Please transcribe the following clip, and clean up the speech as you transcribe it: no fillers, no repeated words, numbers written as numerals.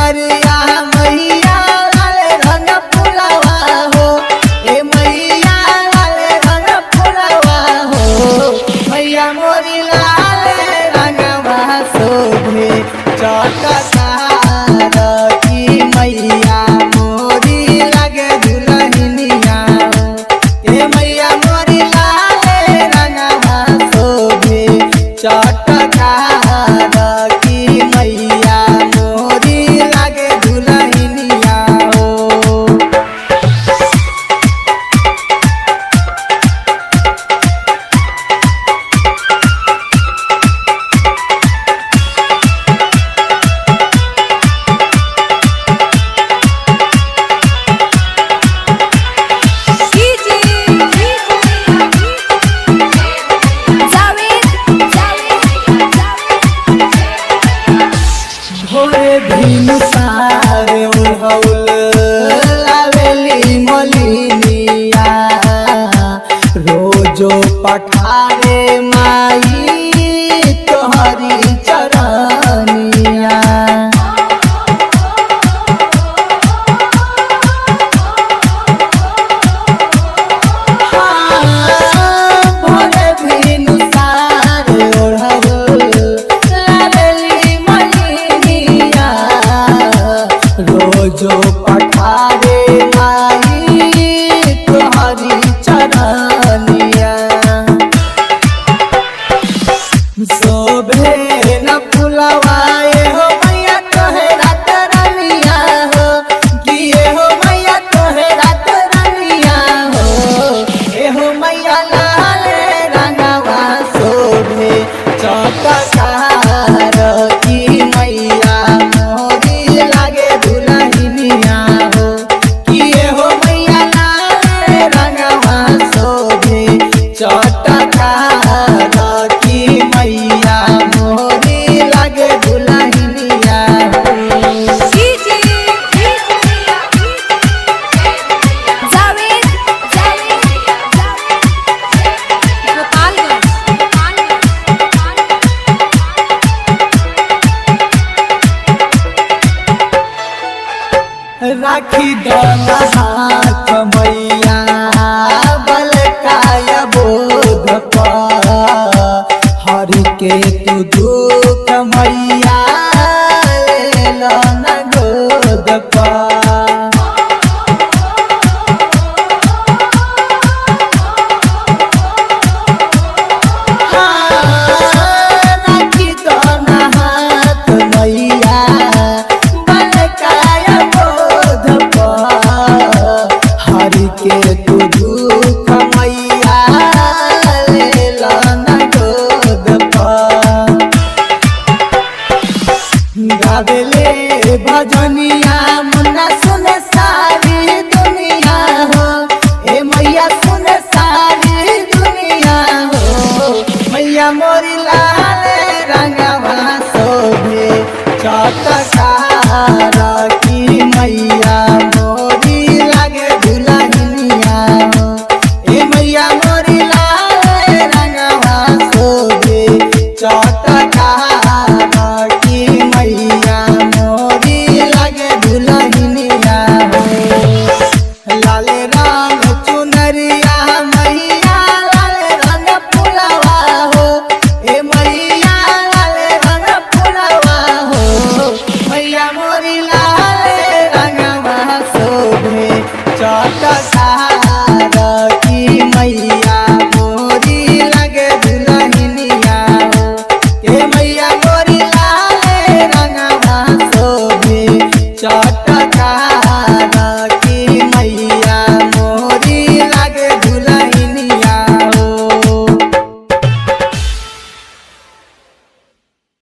चुनरिया मैया लाल रंग फुलवा हो, ए मैया लाल रंग फुलवा हो, मैया मोरी लाल रंगवा शोभे चटकार की मैया मोरी लगे दुल्हनिया हो, ए मैया मोरी लाल रंगवा शोभे चटकार की मैया मोरी लगे दुल्हनिया हो। भोरे भीनु सारे उड़हौल लावेली मलिनिया, रोजो पठारे माई तोहरी चरनिया। भोरे भीनु सारे उड़हौल लावेली मलिनिया, रोजो पठारे माई तोहरी चरनिया। शोभे न फुलवाए हो मैया तोहरा तरनिया हो, किए हो मैया तोहरा तरनिया हो, ए हो मैया लाल रंगवा शोभे चटकार की मैया मोरी लागे दुल्हनिया हो, किए हो मैया लाल रंगवा शोभे चटकार की मैया मोरी लागे दुल्हनिया हो। राखी डाला हाथ मैया बलकाया बोध पर, हरि के तू दुख मैया लेला न गोद पर। राखी डाला हाथ मैया बलकाया बोध पर, हरि के तू दुख मैया लेला न गोद पर। गावेले भजनिया मुन्ना सुने सारी दुनिया हो, ए मैया सुने सारी दुनिया हो, मैया मोरी लाल रंगवा शोभे चटकार